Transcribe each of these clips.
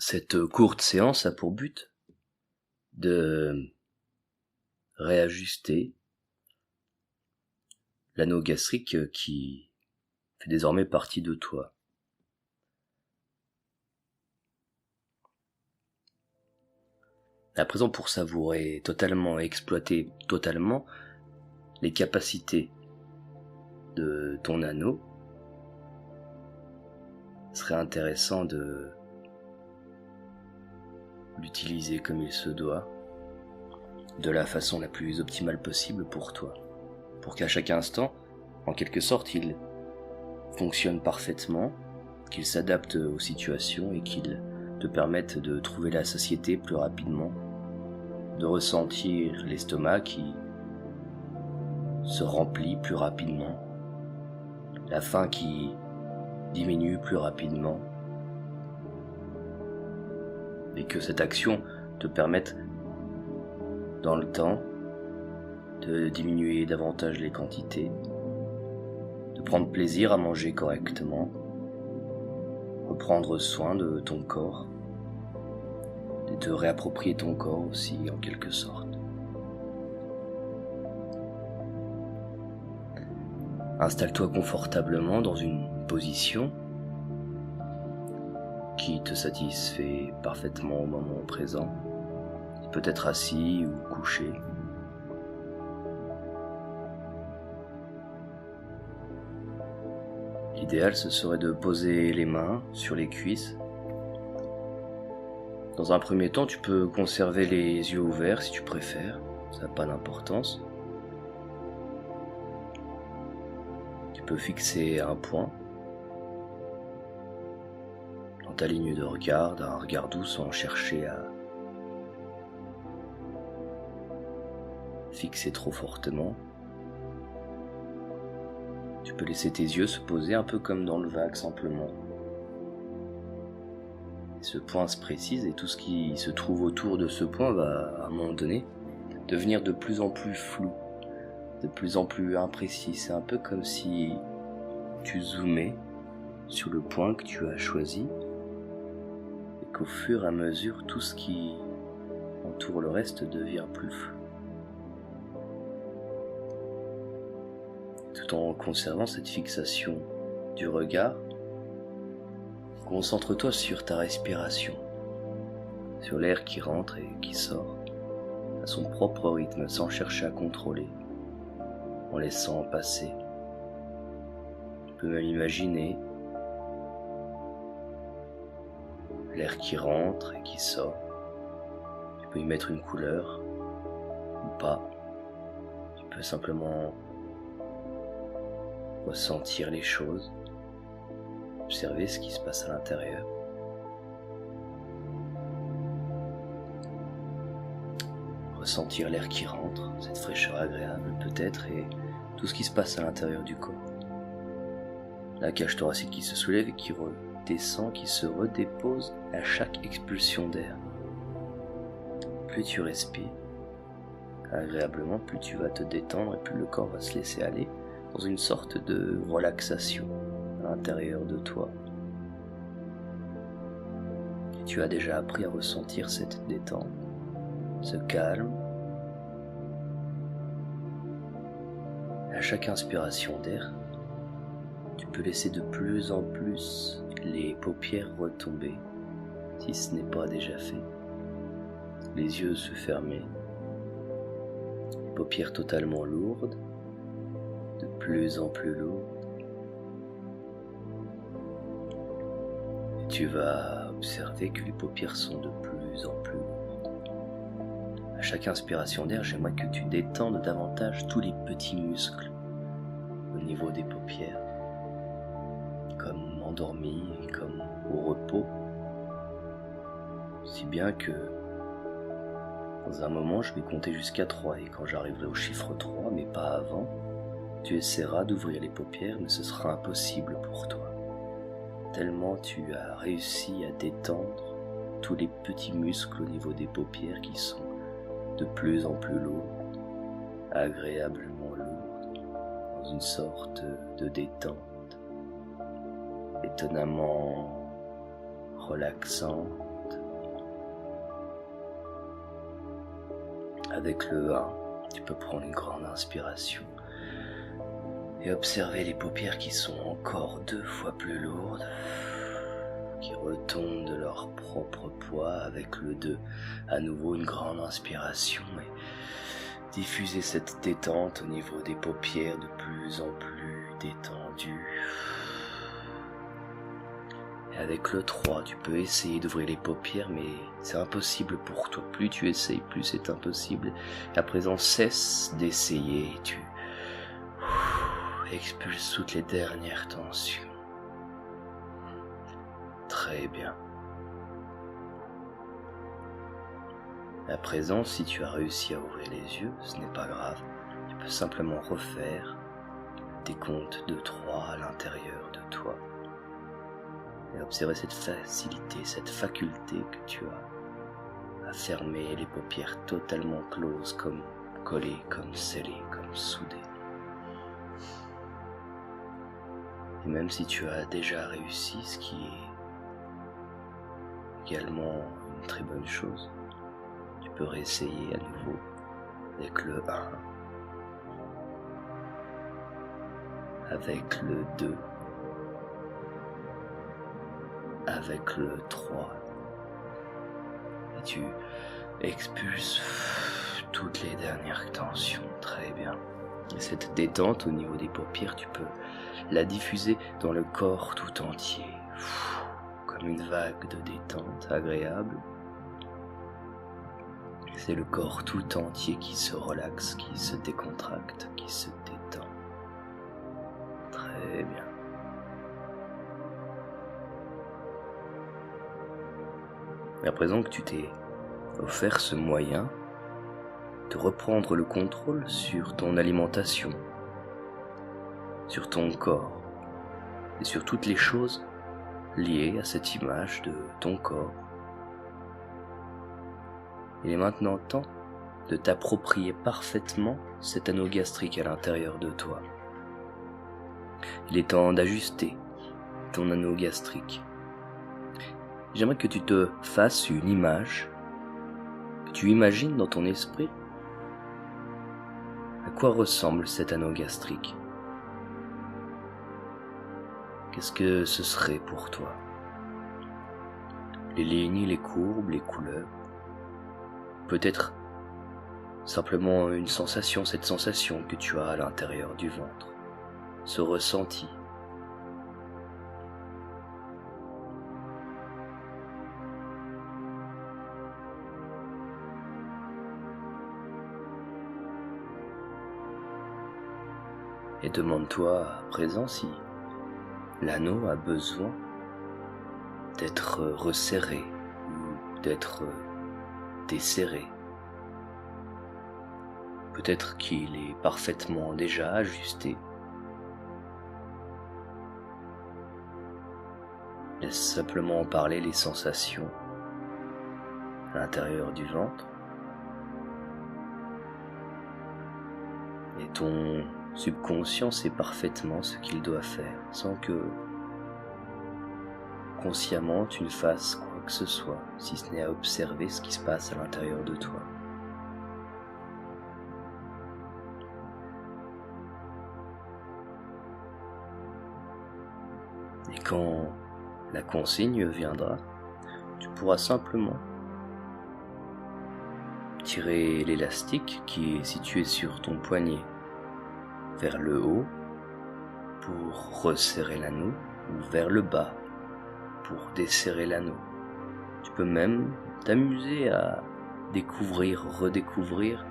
Cette courte séance a pour but de réajuster l'anneau gastrique qui fait désormais partie de toi. À présent, pour savourer totalement et exploiter totalement les capacités de ton anneau, il serait intéressant de l'utiliser comme il se doit, de la façon la plus optimale possible pour toi, pour qu'à chaque instant, en quelque sorte, il fonctionne parfaitement, qu'il s'adapte aux situations et qu'il te permette de trouver la satiété plus rapidement, de ressentir l'estomac qui se remplit plus rapidement, la faim qui diminue plus rapidement, et que cette action te permette dans le temps de diminuer davantage les quantités, de prendre plaisir à manger correctement, reprendre soin de ton corps, et de réapproprier ton corps aussi en quelque sorte. Installe-toi confortablement dans une position qui te satisfait parfaitement au moment présent. Tu peux être assis ou couché. L'idéal, ce serait de poser les mains sur les cuisses. Dans un premier temps, tu peux conserver les yeux ouverts si tu préfères, ça n'a pas d'importance. Tu peux fixer un point dans ta ligne de regard, d'un regard doux sans chercher à fixer trop fortement. Tu peux laisser tes yeux se poser un peu comme dans le vague simplement. Et ce point se précise et tout ce qui se trouve autour de ce point va à un moment donné devenir de plus en plus flou, de plus en plus imprécis. C'est un peu comme si tu zoomais sur le point que tu as choisi et qu'au fur et à mesure tout ce qui entoure le reste devient plus flou. Tout en conservant cette fixation du regard, concentre-toi sur ta respiration, sur l'air qui rentre et qui sort, à son propre rythme, sans chercher à contrôler, en laissant passer. Tu peux même imaginer l'air qui rentre et qui sort. Tu peux y mettre une couleur ou pas. Tu peux simplement ressentir les choses, observer ce qui se passe à l'intérieur. Ressentir l'air qui rentre, cette fraîcheur agréable peut-être, et tout ce qui se passe à l'intérieur du corps. La cage thoracique qui se soulève et qui redescend, qui se redépose à chaque expulsion d'air. Plus tu respires agréablement, plus tu vas te détendre et plus le corps va se laisser aller dans une sorte de relaxation à l'intérieur de toi. Et tu as déjà appris à ressentir cette détente, ce calme. À chaque inspiration d'air, tu peux laisser de plus en plus les paupières retomber, si ce n'est pas déjà fait. Les yeux se fermer, les paupières totalement lourdes, de plus en plus lourd, et tu vas observer que les paupières sont de plus en plus lourdes. À chaque inspiration d'air, j'aimerais que tu détendes davantage tous les petits muscles au niveau des paupières, comme endormis, comme au repos, si bien que dans un moment je vais compter jusqu'à 3 et quand j'arriverai au chiffre 3, mais pas avant, tu essaieras d'ouvrir les paupières, mais ce sera impossible pour toi, tellement tu as réussi à détendre tous les petits muscles au niveau des paupières qui sont de plus en plus lourds, agréablement lourdes, dans une sorte de détente, étonnamment relaxante, Avec le 1, tu peux prendre une grande inspiration et observer les paupières qui sont encore 2 fois plus lourdes, qui retombent de leur propre poids. Avec le 2, à nouveau une grande inspiration et diffuser cette détente au niveau des paupières de plus en plus détendues. Et avec le 3, tu peux essayer d'ouvrir les paupières, mais c'est impossible pour toi. Plus tu essayes, plus c'est impossible. Et à présent, cesse d'essayer et tu expulses toutes les dernières tensions. Très bien. À présent, si tu as réussi à ouvrir les yeux, ce n'est pas grave. Tu peux simplement refaire tes comptes de 3 à l'intérieur de toi. Et observer cette facilité, cette faculté que tu as à fermer les paupières totalement closes, comme collées, comme scellées, comme soudées. Et même si tu as déjà réussi, ce qui est également une très bonne chose, tu peux réessayer à nouveau avec le 1, avec le 2, avec le 3, et tu expulses toutes les dernières tensions. Très bien. Et cette détente au niveau des paupières, tu peux la diffuser dans le corps tout entier, comme une vague de détente agréable. C'est le corps tout entier qui se relaxe, qui se décontracte, qui se détend. Très bien. Et à présent que tu t'es offert ce moyen de reprendre le contrôle sur ton alimentation, sur ton corps et sur toutes les choses liées à cette image de ton corps, il est maintenant temps de t'approprier parfaitement cet anneau gastrique à l'intérieur de toi. Il est temps d'ajuster ton anneau gastrique. J'aimerais que tu te fasses une image, que tu imagines dans ton esprit à quoi ressemble cet anneau gastrique. Qu'est-ce que ce serait pour toi? Les lignes, les courbes, les couleurs. Peut-être simplement une sensation, cette sensation que tu as à l'intérieur du ventre, ce ressenti. Et demande-toi à présent si l'anneau a besoin d'être resserré ou d'être desserré. Peut-être qu'il est parfaitement déjà ajusté. Laisse simplement parler les sensations à l'intérieur du ventre. Et ton subconscient sait parfaitement ce qu'il doit faire, sans que consciemment tu ne fasses quoi que ce soit, si ce n'est à observer ce qui se passe à l'intérieur de toi. Et quand la consigne viendra, tu pourras simplement tirer l'élastique qui est situé sur ton poignet vers le haut pour resserrer l'anneau ou vers le bas pour desserrer l'anneau. Tu peux même t'amuser à découvrir, redécouvrir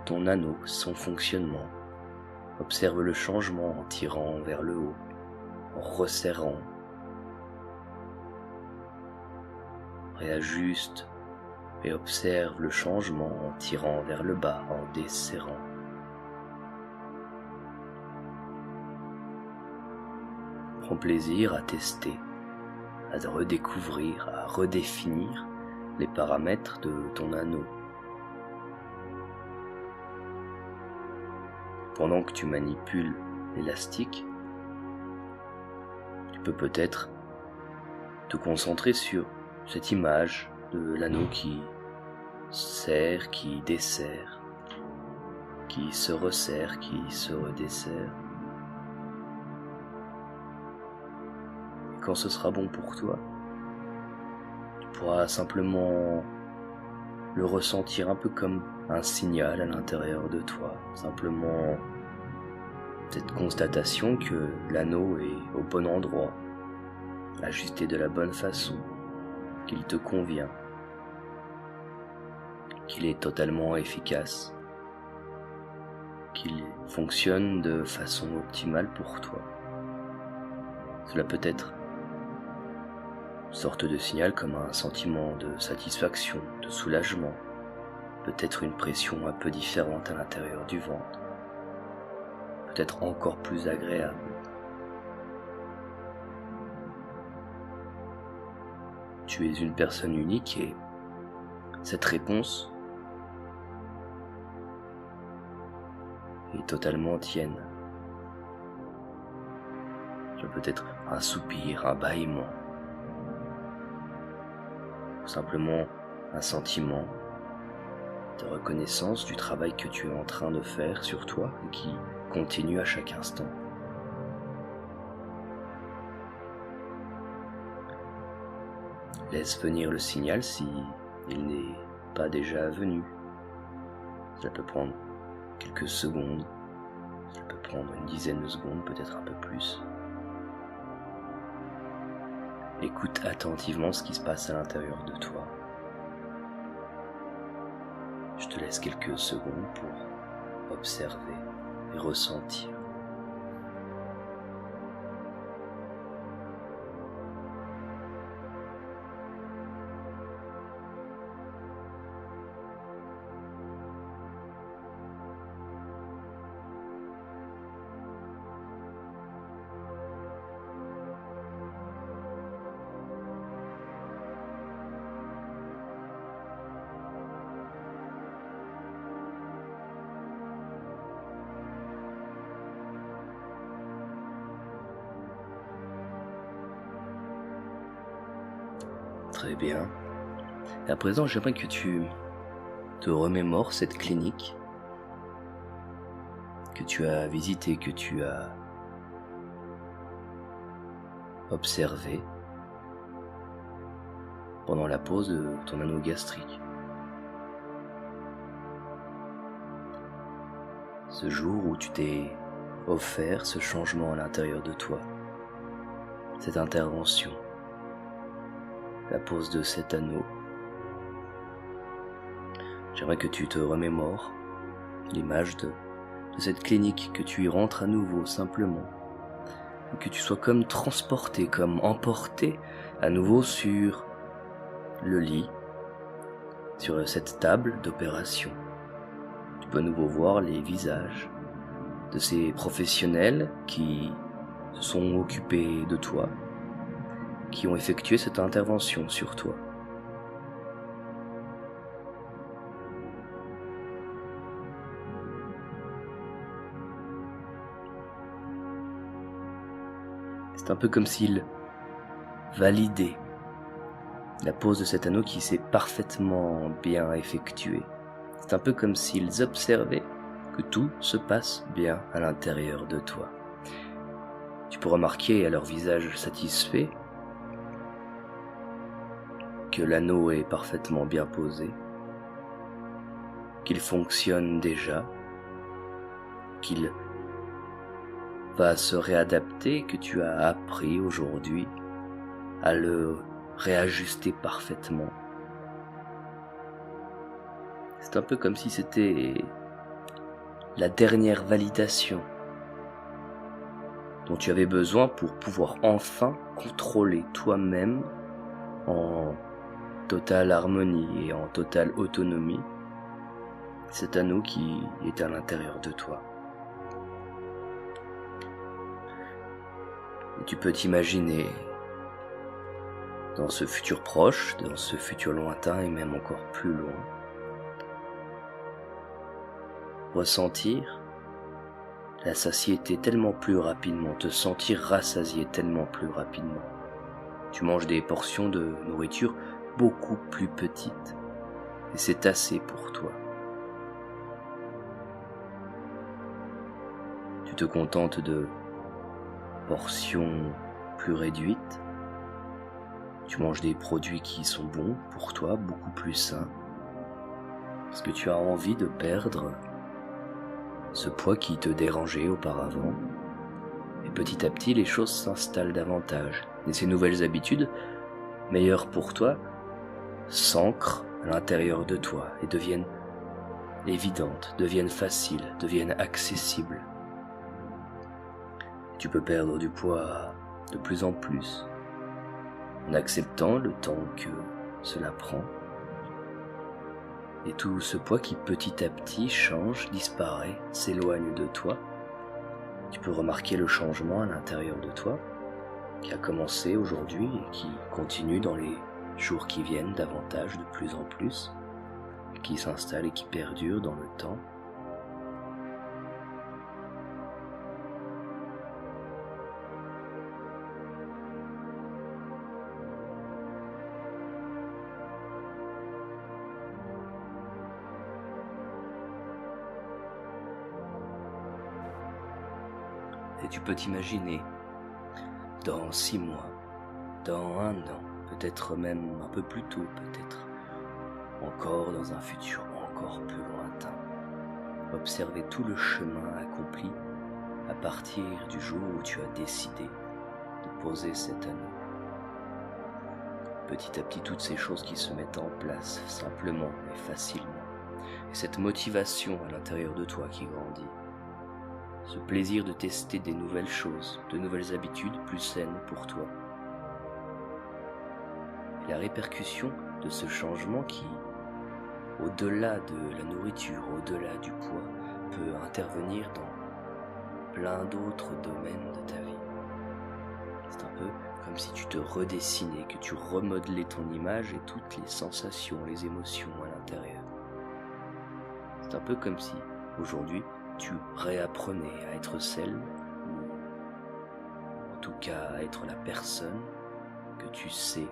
ton anneau, son fonctionnement. Observe le changement en tirant vers le haut, en resserrant. Réajuste et observe le changement en tirant vers le bas, en desserrant. Prends plaisir à tester, à redécouvrir, à redéfinir les paramètres de ton anneau. Pendant que tu manipules l'élastique, tu peux peut-être te concentrer sur cette image de l'anneau qui serre, qui desserre, qui se resserre, qui se redesserre. Et quand ce sera bon pour toi, tu pourras simplement le ressentir un peu comme un signal à l'intérieur de toi, simplement cette constatation que l'anneau est au bon endroit, ajusté de la bonne façon, qu'il te convient, qu'il est totalement efficace, qu'il fonctionne de façon optimale pour toi. Cela peut être une sorte de signal comme un sentiment de satisfaction, de soulagement, peut-être une pression un peu différente à l'intérieur du ventre, peut-être encore plus agréable. Tu es une personne unique et cette réponse est totalement tienne. Tu as peut-être un soupir, un bâillement, ou simplement un sentiment de reconnaissance du travail que tu es en train de faire sur toi et qui continue à chaque instant. Laisse venir le signal si il n'est pas déjà venu. Ça peut prendre quelques secondes, ça peut prendre une dizaine de secondes, peut-être un peu plus. Écoute attentivement ce qui se passe à l'intérieur de toi. Je te laisse quelques secondes pour observer et ressentir. Très bien. Et à présent, j'aimerais que tu te remémores cette clinique que tu as visitée, que tu as observée pendant la pause de ton anneau gastrique. Ce jour où tu t'es offert ce changement à l'intérieur de toi, cette intervention, la pose de cet anneau. J'aimerais que tu te remémores l'image de cette clinique, que tu y rentres à nouveau simplement, et que tu sois comme transporté, comme emporté à nouveau sur le lit, sur cette table d'opération. Tu peux à nouveau voir les visages de ces professionnels qui se sont occupés de toi, qui ont effectué cette intervention sur toi. C'est un peu comme s'ils validaient la pose de cet anneau qui s'est parfaitement bien effectuée. C'est un peu comme s'ils observaient que tout se passe bien à l'intérieur de toi. Tu peux remarquer à leur visage satisfait que l'anneau est parfaitement bien posé, qu'il fonctionne déjà, qu'il va se réadapter, que tu as appris aujourd'hui à le réajuster parfaitement. C'est un peu comme si c'était la dernière validation dont tu avais besoin pour pouvoir enfin contrôler toi-même en totale harmonie et en totale autonomie cet anneau qui est à l'intérieur de toi. Et tu peux t'imaginer dans ce futur proche, dans ce futur lointain et même encore plus loin, ressentir la satiété tellement plus rapidement, te sentir rassasié tellement plus rapidement. Tu manges des portions de nourriture beaucoup plus petites. et c'est assez pour toi. Tu te contentes de portions plus réduites. Tu manges des produits qui sont bons pour toi, beaucoup plus sains, parce que tu as envie de perdre ce poids qui te dérangeait auparavant. Et petit à petit, les choses s'installent davantage. Et ces nouvelles habitudes, meilleures pour toi, s'ancrent à l'intérieur de toi et deviennent évidentes, deviennent faciles, deviennent accessibles. Tu peux perdre du poids de plus en plus, en acceptant le temps que cela prend. Et tout ce poids qui petit à petit change, disparaît, s'éloigne de toi. Tu peux remarquer le changement à l'intérieur de toi, qui a commencé aujourd'hui et qui continue dans les jours qui viennent davantage, de plus en plus, qui s'installe et qui perdure dans le temps. Et tu peux t'imaginer, dans 6 mois, dans 1 an, peut-être même un peu plus tôt, peut-être encore dans un futur encore plus lointain, observer tout le chemin accompli à partir du jour où tu as décidé de poser cet anneau. Petit à petit, toutes ces choses qui se mettent en place simplement et facilement, et cette motivation à l'intérieur de toi qui grandit. Ce plaisir de tester des nouvelles choses, de nouvelles habitudes plus saines pour toi. Et la répercussion de ce changement qui, au-delà de la nourriture, au-delà du poids, peut intervenir dans plein d'autres domaines de ta vie. C'est un peu comme si tu te redessinais, que tu remodelais ton image et toutes les sensations, les émotions à l'intérieur. C'est un peu comme si, aujourd'hui, tu réapprenais à être celle, ou en tout cas à être la personne que tu sais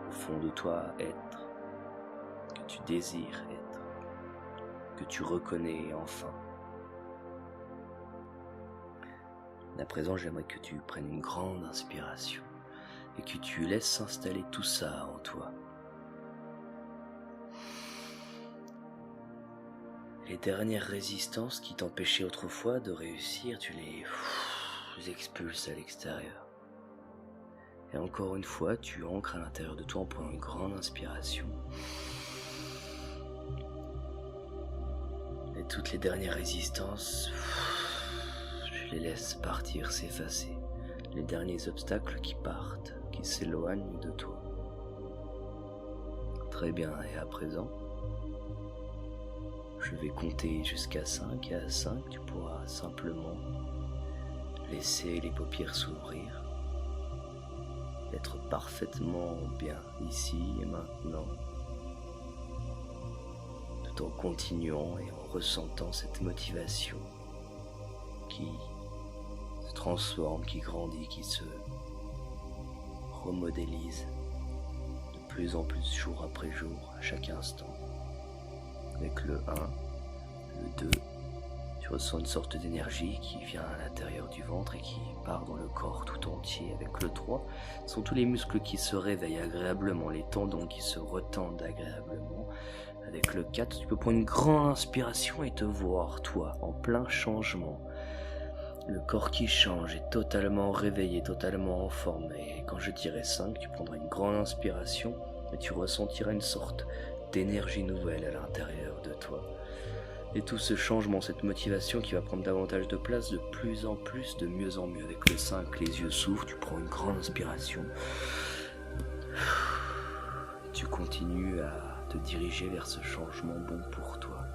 au fond de toi être, que tu désires être, que tu reconnais enfin. À présent, j'aimerais que tu prennes une grande inspiration et que tu laisses s'installer tout ça en toi. Les dernières résistances qui t'empêchaient autrefois de réussir, tu les expulses à l'extérieur. Et encore une fois, tu ancres à l'intérieur de toi en prenant une grande inspiration. Et toutes les dernières résistances, tu les laisses partir, s'effacer. Les derniers obstacles qui partent, qui s'éloignent de toi. Très bien, et à présent, je vais compter jusqu'à 5 et à 5, tu pourras simplement laisser les paupières s'ouvrir, être parfaitement bien ici et maintenant, tout en continuant et en ressentant cette motivation qui se transforme, qui grandit, qui se remodélise de plus en plus jour après jour, à chaque instant. Avec le 1, le 2, tu ressens une sorte d'énergie qui vient à l'intérieur du ventre et qui part dans le corps tout entier. Avec le 3, ce sont tous les muscles qui se réveillent agréablement, les tendons qui se retendent agréablement. Avec le 4, tu peux prendre une grande inspiration et te voir, toi, en plein changement. Le corps qui change est totalement réveillé, totalement en forme. Et quand je dirai 5, tu prendras une grande inspiration et tu ressentiras une sorte d'énergie nouvelle à l'intérieur de toi. Et tout ce changement, cette motivation qui va prendre davantage de place, de plus en plus, de mieux en mieux. Avec le 5, les yeux s'ouvrent, tu prends une grande inspiration. Tu continues à te diriger vers ce changement bon pour toi.